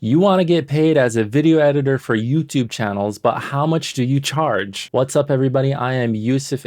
You want to get paid as a video editor for YouTube channels, but how much do you charge? What's up, everybody? I am Yousef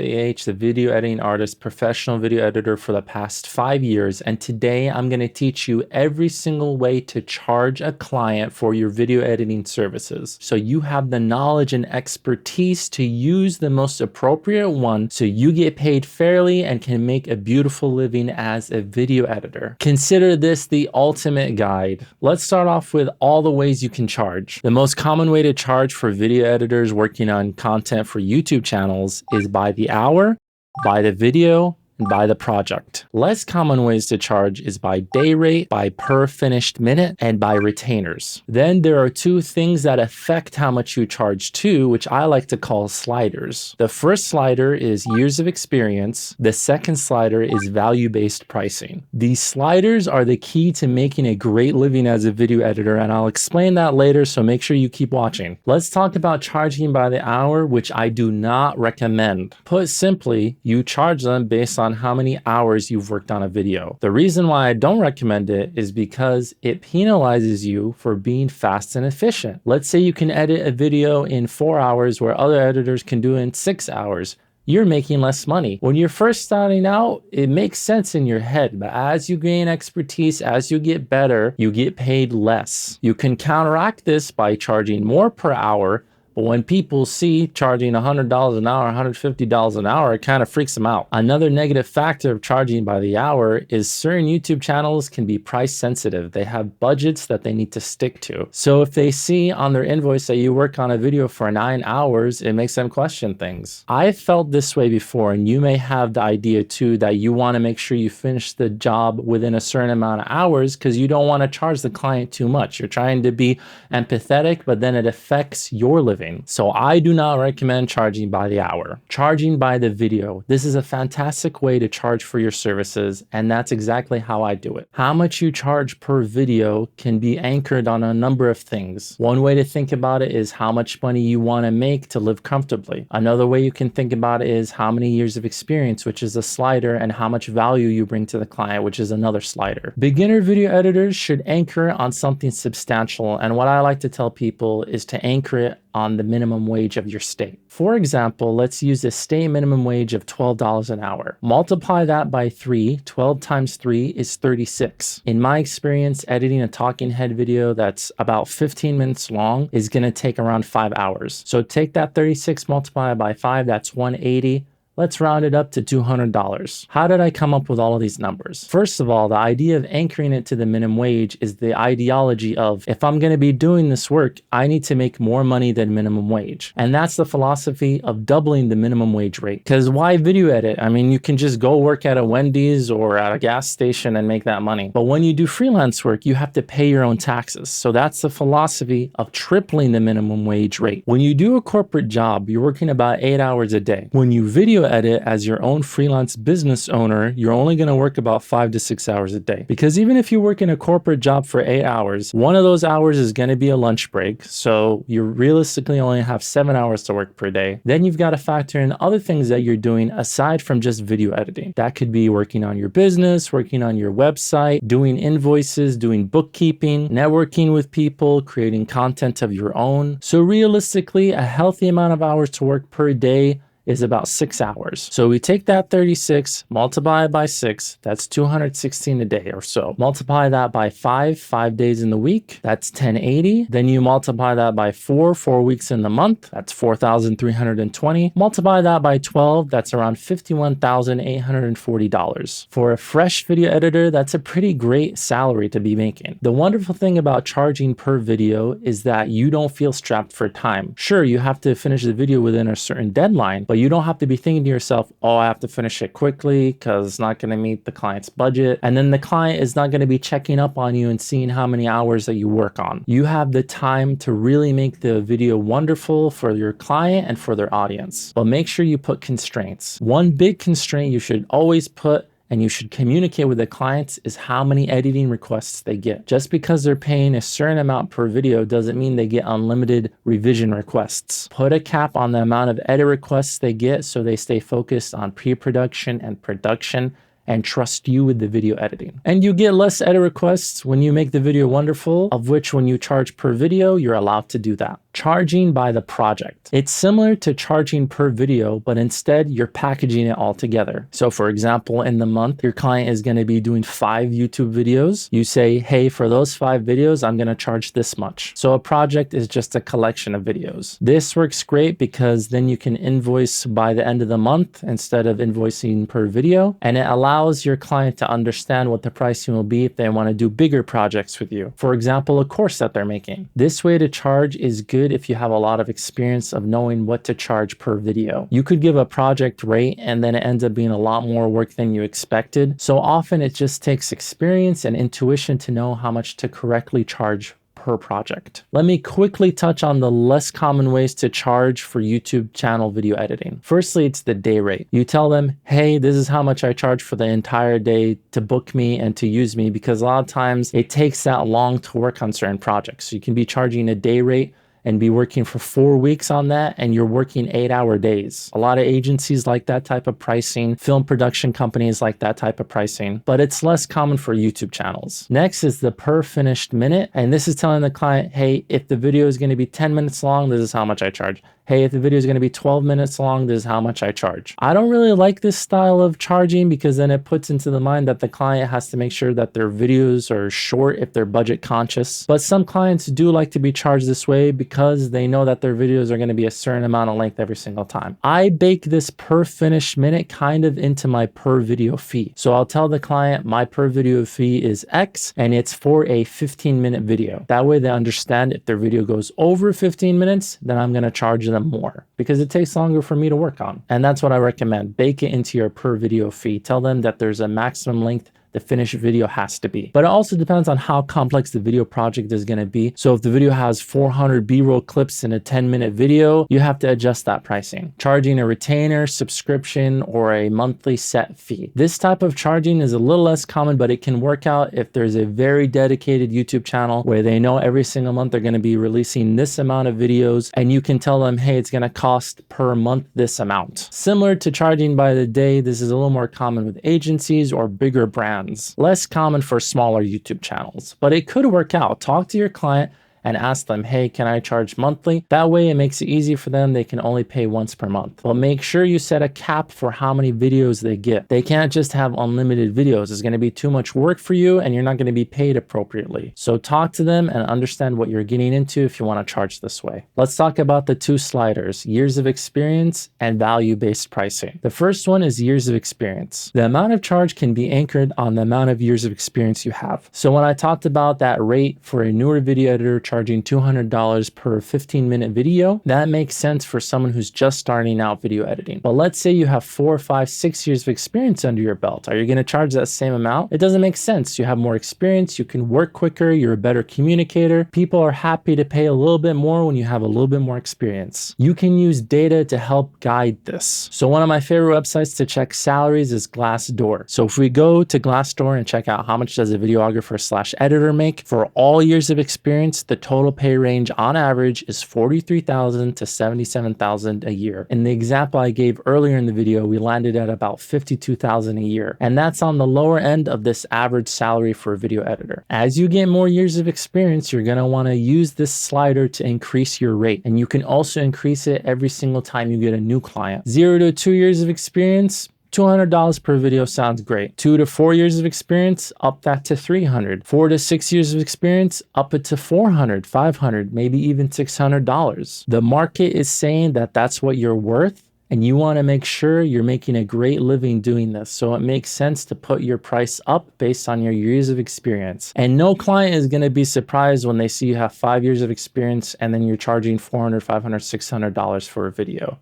the video editing artist, professional video editor for the past 5 years. And today I'm going to teach you every single way to charge a client for your video editing services. So you have the knowledge and expertise to use the most appropriate one so you get paid fairly and can make a beautiful living as a video editor. Consider this the ultimate guide. Let's start off with all the ways you can charge. The most common way to charge for video editors working on content for YouTube channels is by the hour, by the video, and by the project. Less common ways to charge is by day rate, by per finished minute, and by retainers. Then there are two things that affect how much you charge too, which I like to call sliders. The first slider is years of experience. The second slider is value-based pricing. These sliders are the key to making a great living as a video editor, and I'll explain that later, so make sure you keep watching. Let's talk about charging by the hour, which I do not recommend. Put simply, you charge them based on how many hours you've worked on a video. The reason why I don't recommend it is because it penalizes you for being fast and efficient. Let's say you can edit a video in 4 hours where other editors can do it in 6 hours. You're making less money. When you're first starting out, it makes sense in your head, but as you gain expertise, as you get better, you get paid less. You can counteract this by charging more per hour. But when people see charging $100 an hour, $150 an hour, it kind of freaks them out. Another negative factor of charging by the hour is certain YouTube channels can be price sensitive. They have budgets that they need to stick to. So if they see on their invoice that you work on a video for 9 hours, it makes them question things. I felt this way before, and you may have the idea too that you want to make sure you finish the job within a certain amount of hours because you don't want to charge the client too much. You're trying to be empathetic, but then it affects your living. So I do not recommend charging by the hour. Charging by the video. This is a fantastic way to charge for your services, and that's exactly how I do it. How much you charge per video can be anchored on a number of things. One way to think about it is how much money you want to make to live comfortably. Another way you can think about it is how many years of experience, which is a slider, and how much value you bring to the client, which is another slider. Beginner video editors should anchor on something substantial, and what I like to tell people is to anchor it on the minimum wage of your state. For example, let's use a state minimum wage of $12 an hour. Multiply that by 3. 12 times 3 is 36. In my experience, editing a talking head video that's about 15 minutes long is going to take around 5 hours. So take that 36 multiplied by 5, that's 180. Let's round it up to $200. How did I come up with all of these numbers? First of all, the idea of anchoring it to the minimum wage is the ideology of, if I'm going to be doing this work, I need to make more money than minimum wage. And that's the philosophy of doubling the minimum wage rate. Because why video edit? I mean, you can just go work at a Wendy's or at a gas station and make that money. But when you do freelance work, you have to pay your own taxes. So that's the philosophy of tripling the minimum wage rate. When you do a corporate job, you're working about 8 hours a day. When you video edit as your own freelance business owner, you're only going to work about 5 to 6 hours a day. Because even if you work in a corporate job for 8 hours, one of those hours is going to be a lunch break. So you realistically only have 7 hours to work per day. Then you've got to factor in other things that you're doing aside from just video editing. That could be working on your business, working on your website, doing invoices, doing bookkeeping, networking with people, creating content of your own. So realistically, a healthy amount of hours to work per day is about 6 hours. So we take that 36, multiply it by 6, that's 216 a day or so. Multiply that by 5 days in the week, that's 1080. Then you multiply that by 4 weeks in the month, that's 4,320. Multiply that by 12, that's around $51,840. For a fresh video editor, that's a pretty great salary to be making. The wonderful thing about charging per video is that you don't feel strapped for time. Sure, you have to finish the video within a certain deadline, but you don't have to be thinking to yourself, oh, I have to finish it quickly because it's not going to meet the client's budget. And then the client is not going to be checking up on you and seeing how many hours that you work on. You have the time to really make the video wonderful for your client and for their audience. But make sure you put constraints. One big constraint you should always put and you should communicate with the clients is how many editing requests they get. Just because they're paying a certain amount per video doesn't mean they get unlimited revision requests. Put a cap on the amount of edit requests they get so they stay focused on pre-production and production and trust you with the video editing. And you get less edit requests when you make the video wonderful, of which when you charge per video, you're allowed to do that. Charging by the project. It's similar to charging per video, but instead you're packaging it all together. So for example, in the month, your client is going to be doing 5 YouTube videos. You say, hey, for those 5 videos, I'm going to charge this much. So a project is just a collection of videos. This works great because then you can invoice by the end of the month instead of invoicing per video. And it allows your client to understand what the pricing will be if they want to do bigger projects with you. For example, a course that they're making. This way to charge is good if you have a lot of experience of knowing what to charge per video. You could give a project rate and then it ends up being a lot more work than you expected. So often it just takes experience and intuition to know how much to correctly charge per project. Let me quickly touch on the less common ways to charge for YouTube channel video editing. Firstly, it's the day rate. You tell them, hey, this is how much I charge for the entire day to book me and to use me, because a lot of times it takes that long to work on certain projects. So you can be charging a day rate and be working for 4 weeks on that, and you're working 8-hour days. A lot of agencies like that type of pricing, film production companies like that type of pricing, but it's less common for YouTube channels. Next is the per finished minute, and this is telling the client, hey, if the video is going to be 10 minutes long, this is how much I charge. Hey, if the video is going to be 12 minutes long, this is how much I charge. I don't really like this style of charging because then it puts into the mind that the client has to make sure that their videos are short if they're budget conscious. But some clients do like to be charged this way because they know that their videos are going to be a certain amount of length every single time. I bake this per finished minute kind of into my per video fee. So I'll tell the client my per video fee is X and it's for a 15-minute video. That way they understand if their video goes over 15 minutes, then I'm going to charge them more because it takes longer for me to work on. And that's what I recommend. Bake it into your per video fee. Tell them that there's a maximum length the finished video has to be. But it also depends on how complex the video project is going to be. So if the video has 400 B-roll clips in a 10-minute video, you have to adjust that pricing. Charging a retainer, subscription, or a monthly set fee. This type of charging is a little less common, but it can work out if there's a very dedicated YouTube channel where they know every single month they're going to be releasing this amount of videos, and you can tell them, hey, it's going to cost per month this amount. Similar to charging by the day, this is a little more common with agencies or bigger brands. Less common for smaller YouTube channels, but it could work out. Talk to your client and ask them, hey, can I charge monthly? That way it makes it easy for them. They can only pay once per month. But make sure you set a cap for how many videos they get. They can't just have unlimited videos. It's going to be too much work for you and you're not going to be paid appropriately. So talk to them and understand what you're getting into if you want to charge this way. Let's talk about the 2 sliders, years of experience and value-based pricing. The first one is years of experience. The amount of charge can be anchored on the amount of years of experience you have. So when I talked about that rate for a newer video editor charging $200 per 15-minute video, that makes sense for someone who's just starting out video editing. But let's say you have 4, 5, 6 years of experience under your belt. Are you going to charge that same amount? It doesn't make sense. You have more experience, you can work quicker, you're a better communicator. People are happy to pay a little bit more when you have a little bit more experience. You can use data to help guide this. So one of my favorite websites to check salaries is Glassdoor. So if we go to Glassdoor and check out how much does a videographer/editor make for all years of experience, the total pay range on average is $43,000 to $77,000 a year. In the example I gave earlier in the video, we landed at about $52,000 a year. And that's on the lower end of this average salary for a video editor. As you get more years of experience, you're going to want to use this slider to increase your rate. And you can also increase it every single time you get a new client. 0 to 2 years of experience, $200 per video sounds great. 2 to 4 years of experience, up that to $300. 4 to 6 years of experience, up it to $400, $500, maybe even $600. The market is saying that that's what you're worth, and you want to make sure you're making a great living doing this. So it makes sense to put your price up based on your years of experience. And no client is going to be surprised when they see you have 5 years of experience and then you're charging $400, $500, $600 for a video.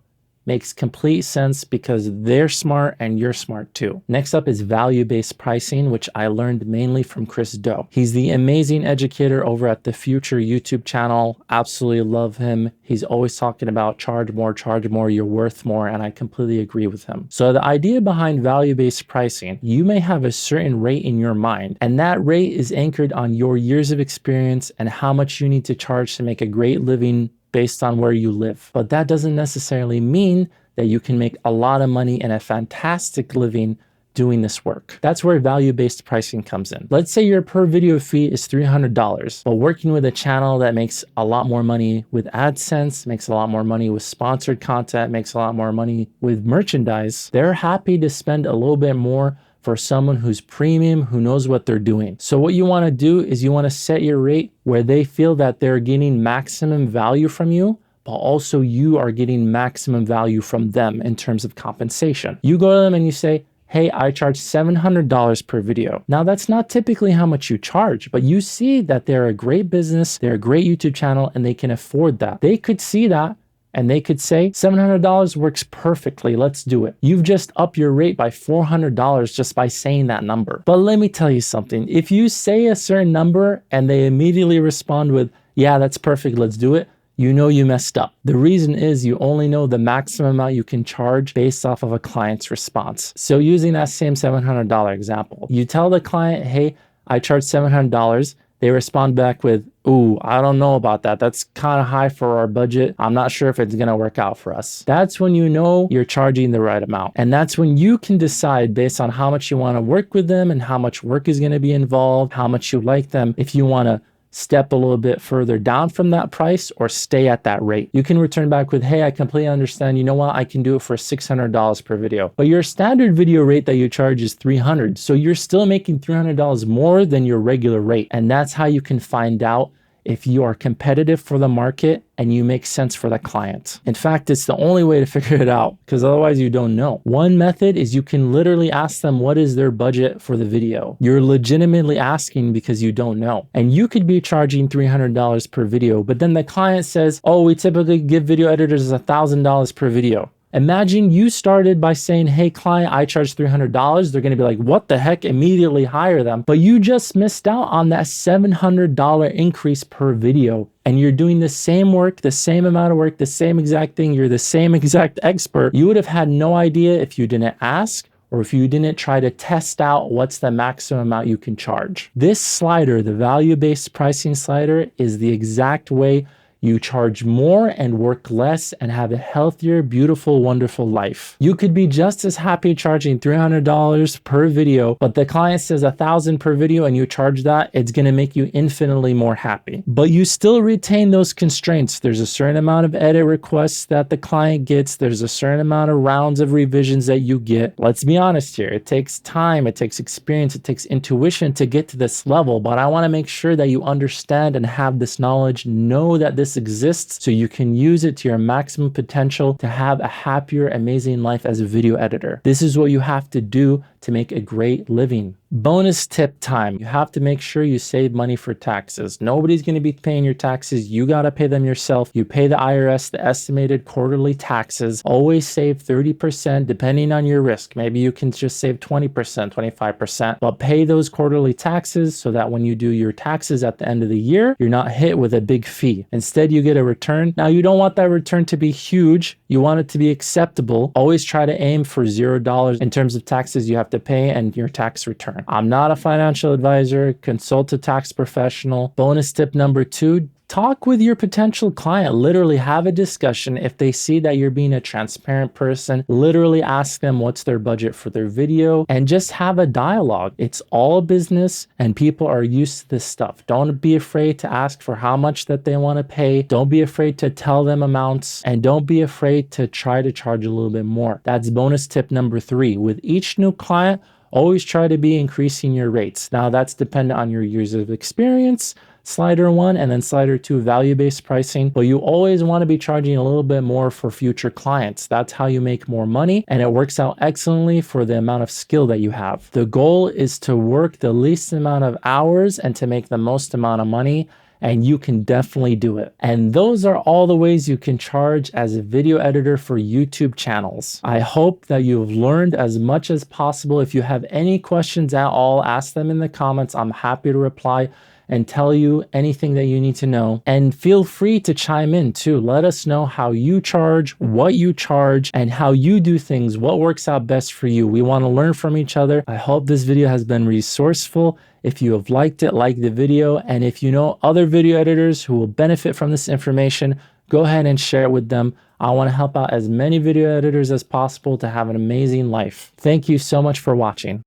Makes complete sense because they're smart and you're smart too. Next up is value-based pricing, which I learned mainly from Chris Do. He's the amazing educator over at the Future YouTube channel. Absolutely love him. He's always talking about charge more, you're worth more, and I completely agree with him. So the idea behind value-based pricing, you may have a certain rate in your mind, and that rate is anchored on your years of experience and how much you need to charge to make a great living based on where you live. But that doesn't necessarily mean that you can make a lot of money and a fantastic living doing this work. That's where value-based pricing comes in. Let's say your per video fee is $300, but working with a channel that makes a lot more money with AdSense, makes a lot more money with sponsored content, makes a lot more money with merchandise, they're happy to spend a little bit more for someone who's premium, who knows what they're doing. So what you want to do is you want to set your rate where they feel that they're getting maximum value from you, but also you are getting maximum value from them in terms of compensation. You go to them and you say, hey, I charge $700 per video. Now that's not typically how much you charge, but you see that they're a great business, they're a great YouTube channel, and they can afford that. They could see that and they could say, $700 works perfectly, let's do it. You've just upped your rate by $400 just by saying that number. But let me tell you something. If you say a certain number and they immediately respond with, yeah, that's perfect, let's do it, you know you messed up. The reason is you only know the maximum amount you can charge based off of a client's response. So using that same $700 example, you tell the client, hey, I charge $700. They respond back with, ooh, I don't know about that. That's kind of high for our budget. I'm not sure if it's going to work out for us. That's when you know you're charging the right amount. And that's when you can decide based on how much you want to work with them and how much work is going to be involved, how much you like them, if you want to step a little bit further down from that price or stay at that rate. You can return back with, hey, I completely understand. You know what? I can do it for $600 per video. But your standard video rate that you charge is $300. So you're still making $300 more than your regular rate. And that's how you can find out if you are competitive for the market and you make sense for the client. In fact, it's the only way to figure it out because otherwise you don't know. One method is you can literally ask them what is their budget for the video. You're legitimately asking because you don't know. And you could be charging $300 per video, but then the client says, oh, we typically give video editors $1,000 per video. Imagine you started by saying, hey, client, I charge $300. They're going to be like, what the heck? Immediately hire them. But you just missed out on that $700 increase per video. And you're doing the same work, the same amount of work, the same exact thing. You're the same exact expert. You would have had no idea if you didn't ask or if you didn't try to test out what's the maximum amount you can charge. This slider, the value-based pricing slider, is the exact way you charge more and work less and have a healthier, beautiful, wonderful life. You could be just as happy charging $300 per video, but the client says $1,000 per video and you charge that, it's gonna make you infinitely more happy. But you still retain those constraints. There's a certain amount of edit requests that the client gets. There's a certain amount of rounds of revisions that you get. Let's be honest here. It takes time, it takes experience, it takes intuition to get to this level, but I wanna make sure that you understand and have this knowledge, know that this exists so you can use it to your maximum potential to have a happier, amazing life as a video editor. This is what you have to do to make a great living. Bonus tip time. You have to make sure you save money for taxes. Nobody's going to be paying your taxes. You got to pay them yourself. You pay the IRS the estimated quarterly taxes. Always save 30% depending on your risk. Maybe you can just save 20%, 25%, but pay those quarterly taxes so that when you do your taxes at the end of the year, you're not hit with a big fee. Instead, you get a return. Now, you don't want that return to be huge. You want it to be acceptable. Always try to aim for $0 in terms of taxes you have to pay and your tax return. I'm not a financial advisor. Consult a tax professional. Bonus tip number 2, talk with your potential client. Literally have a discussion. If they see that you're being a transparent person, literally ask them what's their budget for their video and just have a dialogue. It's all business and people are used to this stuff. Don't be afraid to ask for how much that they want to pay. Don't be afraid to tell them amounts and don't be afraid to try to charge a little bit more. That's bonus tip number 3. With each new client, always try to be increasing your rates. Now that's dependent on your years of experience, slider 1, and then slider 2, value-based pricing. But you always want to be charging a little bit more for future clients. That's how you make more money, and it works out excellently for the amount of skill that you have. The goal is to work the least amount of hours and to make the most amount of money, and you can definitely do it. And those are all the ways you can charge as a video editor for YouTube channels. I hope that you've learned as much as possible. If you have any questions at all, ask them in the comments. I'm happy to reply and tell you anything that you need to know. And feel free to chime in too. Let us know how you charge, what you charge, and how you do things, what works out best for you. We want to learn from each other. I hope this video has been resourceful. If you have liked it, like the video. And if you know other video editors who will benefit from this information, go ahead and share it with them. I want to help out as many video editors as possible to have an amazing life. Thank you so much for watching.